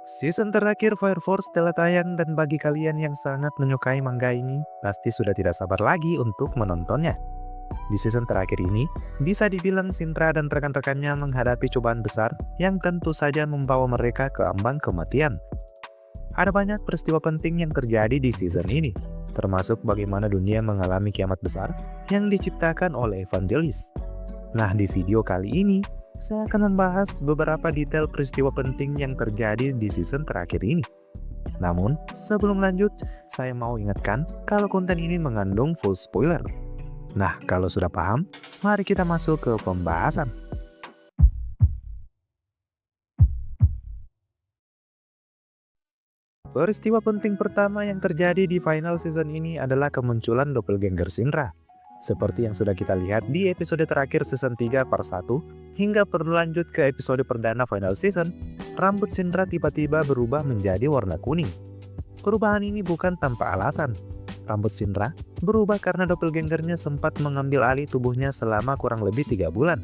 Season terakhir Fire Force telah tayang dan bagi kalian yang sangat menyukai manga ini, pasti sudah tidak sabar lagi untuk menontonnya. Di season terakhir ini, bisa dibilang Shinra dan rekan-rekannya menghadapi cobaan besar yang tentu saja membawa mereka ke ambang kematian. Ada banyak peristiwa penting yang terjadi di season ini, termasuk bagaimana dunia mengalami kiamat besar yang diciptakan oleh Evangelis. Nah, di video kali ini, saya akan membahas beberapa detail peristiwa penting yang terjadi di season terakhir ini. Namun, sebelum lanjut, saya mau ingatkan kalau konten ini mengandung full spoiler. Nah, kalau sudah paham, mari kita masuk ke pembahasan. Peristiwa penting pertama yang terjadi di final season ini adalah kemunculan doppelganger Shinra. Seperti yang sudah kita lihat di episode terakhir season 3 part 1, hingga berlanjut ke episode perdana final season, rambut Shinra tiba-tiba berubah menjadi warna kuning. Perubahan ini bukan tanpa alasan. Rambut Shinra berubah karena doppelgangernya sempat mengambil alih tubuhnya selama kurang lebih 3 bulan.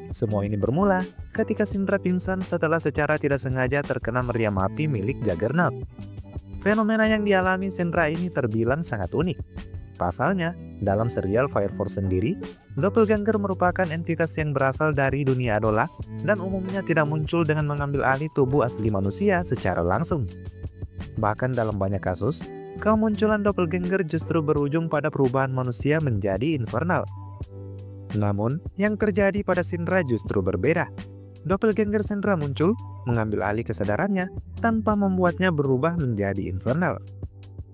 Semua ini bermula ketika Shinra pingsan setelah secara tidak sengaja terkena meriam api milik Juggernaut. Fenomena yang dialami Shinra ini terbilang sangat unik. Pasalnya, dalam serial Fire Force sendiri, doppelganger merupakan entitas yang berasal dari dunia adola dan umumnya tidak muncul dengan mengambil alih tubuh asli manusia secara langsung. Bahkan dalam banyak kasus, kemunculan doppelganger justru berujung pada perubahan manusia menjadi infernal. Namun, yang terjadi pada Shinra justru berbeda. Doppelganger Shinra muncul, mengambil alih kesadarannya, tanpa membuatnya berubah menjadi infernal.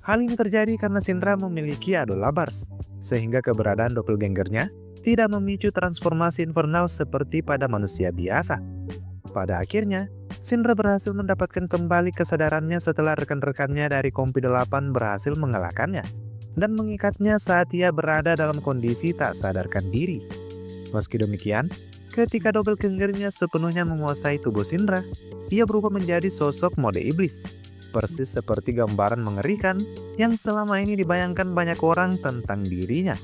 Hal ini terjadi karena Shinra memiliki Adola Bars, sehingga keberadaan doppelgangernya tidak memicu transformasi infernal seperti pada manusia biasa. Pada akhirnya, Shinra berhasil mendapatkan kembali kesadarannya setelah rekan-rekannya dari Kompi 8 berhasil mengalahkannya dan mengikatnya saat ia berada dalam kondisi tak sadarkan diri. Meski demikian, ketika doppelgangernya sepenuhnya menguasai tubuh Shinra, ia berubah menjadi sosok mode iblis, persis seperti gambaran mengerikan yang selama ini dibayangkan banyak orang tentang dirinya.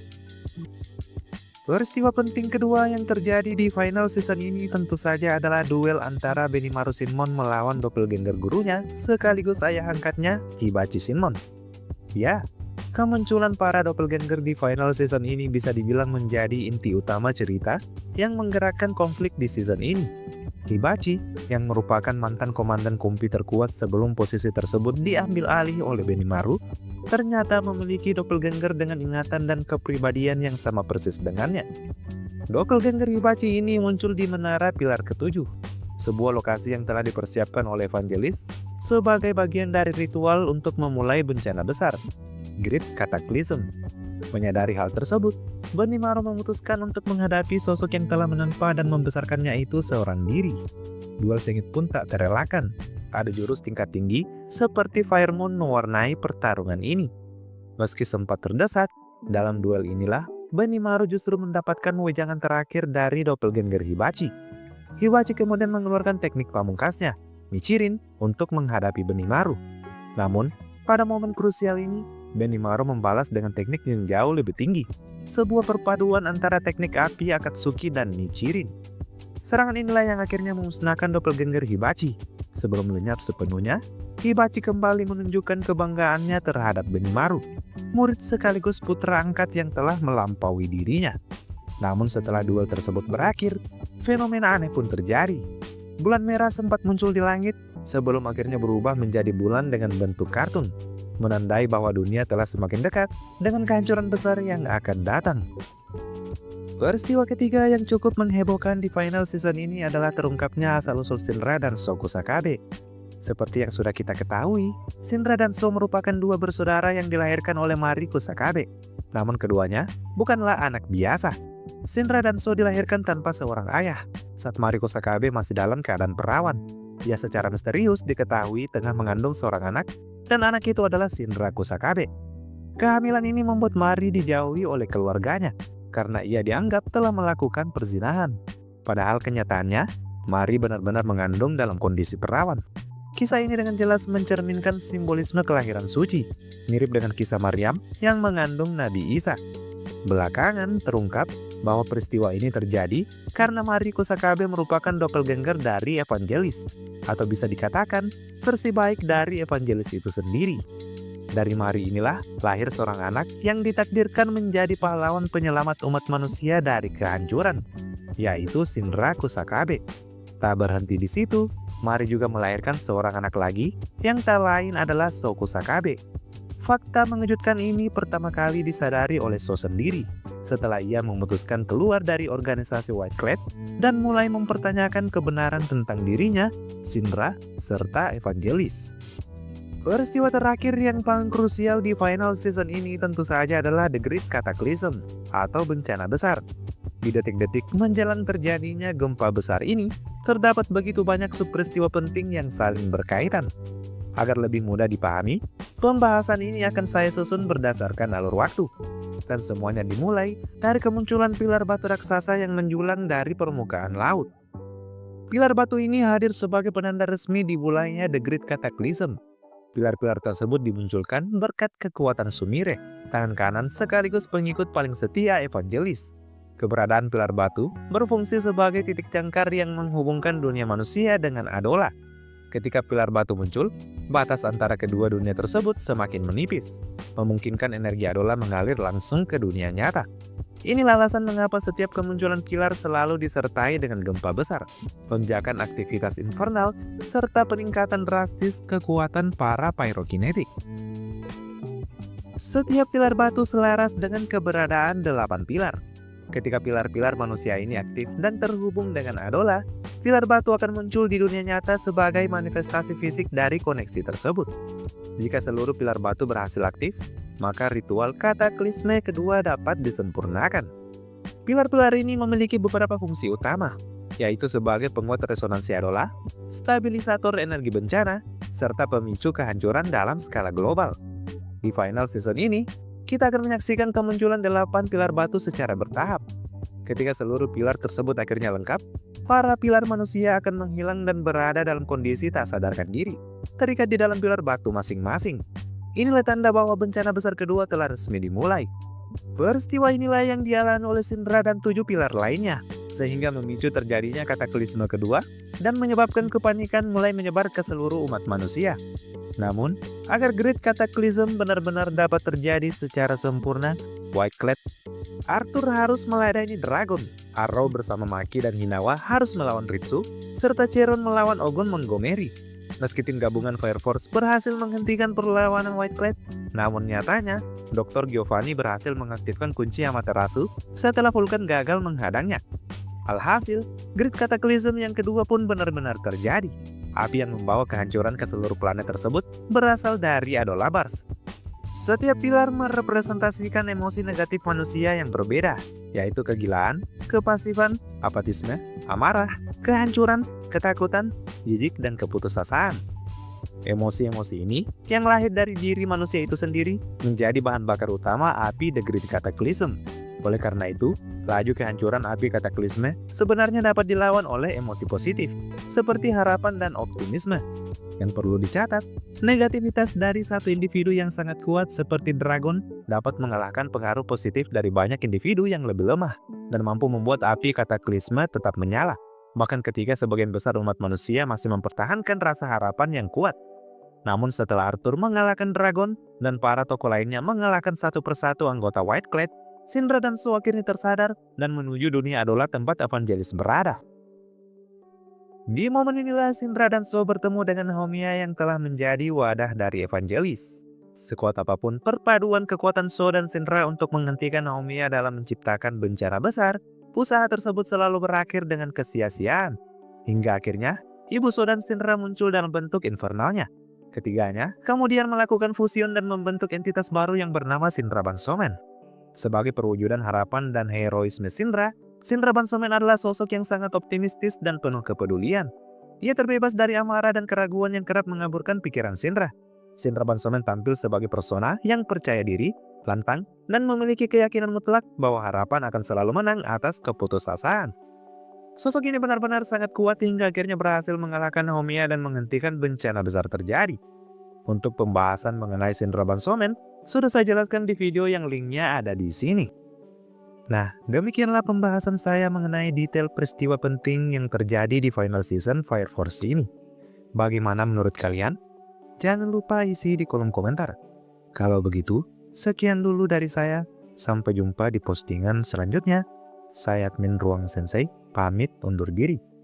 Peristiwa penting kedua yang terjadi di final season ini tentu saja adalah duel antara Benimaru Shinmon melawan doppelganger gurunya sekaligus ayah angkatnya, Hibachi Shinmon. Ya, kemunculan para doppelganger di final season ini bisa dibilang menjadi inti utama cerita yang menggerakkan konflik di season ini. Hibachi, yang merupakan mantan komandan Kompi terkuat sebelum posisi tersebut diambil alih oleh Benimaru, ternyata memiliki doppelganger dengan ingatan dan kepribadian yang sama persis dengannya. Doppelganger Hibachi ini muncul di Menara Pilar ke-7, sebuah lokasi yang telah dipersiapkan oleh Evangelis sebagai bagian dari ritual untuk memulai bencana besar, Great Cataclysm. Menyadari hal tersebut, Benimaru memutuskan untuk menghadapi sosok yang telah menempa dan membesarkannya itu seorang diri. Duel sengit pun tak terelakkan. Ada jurus tingkat tinggi seperti Fire Moon mewarnai pertarungan ini. Meski sempat terdesak, dalam duel inilah Benimaru justru mendapatkan wejangan terakhir dari doppelganger Hibachi. Hibachi kemudian mengeluarkan teknik pamungkasnya, Nichirin, untuk menghadapi Benimaru. Namun, pada momen krusial ini, Benimaru membalas dengan teknik yang jauh lebih tinggi, sebuah perpaduan antara teknik api Akatsuki dan Nichirin. Serangan inilah yang akhirnya memusnahkan doppelganger Hibachi. Sebelum lenyap sepenuhnya, Hibachi kembali menunjukkan kebanggaannya terhadap Benimaru, murid sekaligus putra angkat yang telah melampaui dirinya. Namun setelah duel tersebut berakhir, fenomena aneh pun terjadi. Bulan merah sempat muncul di langit sebelum akhirnya berubah menjadi bulan dengan bentuk kartun, menandai bahwa dunia telah semakin dekat dengan kehancuran besar yang akan datang. Peristiwa ketiga yang cukup menghebohkan di final season ini adalah terungkapnya asal-usul Shinra dan So Kusakabe. Seperti yang sudah kita ketahui, Shinra dan So merupakan dua bersaudara yang dilahirkan oleh Mari Kusakabe. Namun keduanya bukanlah anak biasa. Shinra dan So dilahirkan tanpa seorang ayah, saat Mari Kusakabe masih dalam keadaan perawan. Ia secara misterius diketahui tengah mengandung seorang anak, dan anak itu adalah Shinra Kusakabe. Kehamilan ini membuat Mari dijauhi oleh keluarganya, karena ia dianggap telah melakukan perzinahan. Padahal kenyataannya, Mari benar-benar mengandung dalam kondisi perawan. Kisah ini dengan jelas mencerminkan simbolisme kelahiran suci, mirip dengan kisah Maryam yang mengandung Nabi Isa. Belakangan terungkap bahwa peristiwa ini terjadi karena Mari Kusakabe merupakan doppelganger dari Evangelis, atau bisa dikatakan versi baik dari Evangelis itu sendiri. Dari Mari inilah lahir seorang anak yang ditakdirkan menjadi pahlawan penyelamat umat manusia dari kehancuran, yaitu Shinra Kusakabe. Tak berhenti di situ, Mari juga melahirkan seorang anak lagi yang tak lain adalah So Kusakabe. Fakta mengejutkan ini pertama kali disadari oleh So sendiri setelah ia memutuskan keluar dari organisasi White Clad dan mulai mempertanyakan kebenaran tentang dirinya, Shinra, serta Evangelis. Peristiwa terakhir yang paling krusial di final season ini tentu saja adalah The Great Cataclysm atau bencana besar. Di detik-detik menjelang terjadinya gempa besar ini, terdapat begitu banyak subperistiwa penting yang saling berkaitan. Agar lebih mudah dipahami, pembahasan ini akan saya susun berdasarkan alur waktu. Dan semuanya dimulai dari kemunculan pilar batu raksasa yang menjulang dari permukaan laut. Pilar batu ini hadir sebagai penanda resmi dimulainya The Great Cataclysm. Pilar-pilar tersebut dimunculkan berkat kekuatan Sumire, tangan kanan sekaligus pengikut paling setia Evangelis. Keberadaan pilar batu berfungsi sebagai titik jangkar yang menghubungkan dunia manusia dengan Adola. Ketika pilar batu muncul, batas antara kedua dunia tersebut semakin menipis, memungkinkan energi Adola mengalir langsung ke dunia nyata. Inilah alasan mengapa setiap kemunculan pilar selalu disertai dengan gempa besar, lonjakan aktivitas infernal, serta peningkatan drastis kekuatan para pyrokinetik. Setiap pilar batu selaras dengan keberadaan 8 pilar. Ketika pilar-pilar manusia ini aktif dan terhubung dengan Adola, pilar batu akan muncul di dunia nyata sebagai manifestasi fisik dari koneksi tersebut. Jika seluruh pilar batu berhasil aktif, maka ritual kataklisme kedua dapat disempurnakan. Pilar-pilar ini memiliki beberapa fungsi utama, yaitu sebagai penguat resonansi Adola, stabilisator energi bencana, serta pemicu kehancuran dalam skala global. Di final season ini, kita akan menyaksikan kemunculan 8 pilar batu secara bertahap. Ketika seluruh pilar tersebut akhirnya lengkap, para pilar manusia akan menghilang dan berada dalam kondisi tak sadarkan diri, terikat di dalam pilar batu masing-masing. Inilah tanda bahwa bencana besar kedua telah resmi dimulai. Peristiwa inilah yang dialami oleh Shinra dan 7 pilar lainnya, sehingga memicu terjadinya kataklisme kedua dan menyebabkan kepanikan mulai menyebar ke seluruh umat manusia. Namun, agar Great Cataclysm benar-benar dapat terjadi secara sempurna, White Clad, Arthur harus meladeni Dragon, Arrow bersama Maki dan Hinawa harus melawan Ritsu, serta Cheron melawan Ogon Montgomery. Meski tim gabungan Fire Force berhasil menghentikan perlawanan White Clad, namun nyatanya, Dr. Giovanni berhasil mengaktifkan kunci Amaterasu setelah Vulcan gagal menghadangnya. Alhasil, Great Cataclysm yang kedua pun benar-benar terjadi. Api yang membawa kehancuran ke seluruh planet tersebut berasal dari Adola Bars. Setiap pilar merepresentasikan emosi negatif manusia yang berbeda, yaitu kegilaan, kepasifan, apatisme, amarah, kehancuran, ketakutan, jijik, dan keputusasaan. Emosi-emosi ini yang lahir dari diri manusia itu sendiri menjadi bahan bakar utama api The Great Cataclysm. Oleh karena itu, laju kehancuran api kataklisme sebenarnya dapat dilawan oleh emosi positif, seperti harapan dan optimisme. Yang perlu dicatat, negativitas dari satu individu yang sangat kuat seperti Dragon dapat mengalahkan pengaruh positif dari banyak individu yang lebih lemah dan mampu membuat api kataklisme tetap menyala, bahkan ketika sebagian besar umat manusia masih mempertahankan rasa harapan yang kuat. Namun setelah Arthur mengalahkan Dragon dan para tokoh lainnya mengalahkan satu persatu anggota White Clad, Shinra dan So akhirnya tersadar dan menuju dunia Adola tempat Evangelis berada. Di momen inilah Shinra dan So bertemu dengan Haomiya yang telah menjadi wadah dari Evangelis. Sekuat apapun perpaduan kekuatan So dan Shinra untuk menghentikan Haomiya dalam menciptakan bencana besar, usaha tersebut selalu berakhir dengan kesia-siaan. Hingga akhirnya, Ibu So dan Shinra muncul dalam bentuk infernalnya. Ketiganya kemudian melakukan fusion dan membentuk entitas baru yang bernama Shinra Bansomen. Sebagai perwujudan harapan dan heroisme Shinra, Shinra Bansomen adalah sosok yang sangat optimistis dan penuh kepedulian. Ia terbebas dari amarah dan keraguan yang kerap mengaburkan pikiran Shinra. Shinra Bansomen tampil sebagai persona yang percaya diri, lantang, dan memiliki keyakinan mutlak bahwa harapan akan selalu menang atas keputusasaan. Sosok ini benar-benar sangat kuat hingga akhirnya berhasil mengalahkan Haomiya dan menghentikan bencana besar terjadi. Untuk pembahasan mengenai Shinra Bansomen, sudah saya jelaskan di video yang linknya ada di sini. Nah, demikianlah pembahasan saya mengenai detail peristiwa penting yang terjadi di final season Fire Force ini. Bagaimana menurut kalian? Jangan lupa isi di kolom komentar. Kalau begitu, sekian dulu dari saya. Sampai jumpa di postingan selanjutnya. Saya admin Ruang Sensei, pamit undur diri.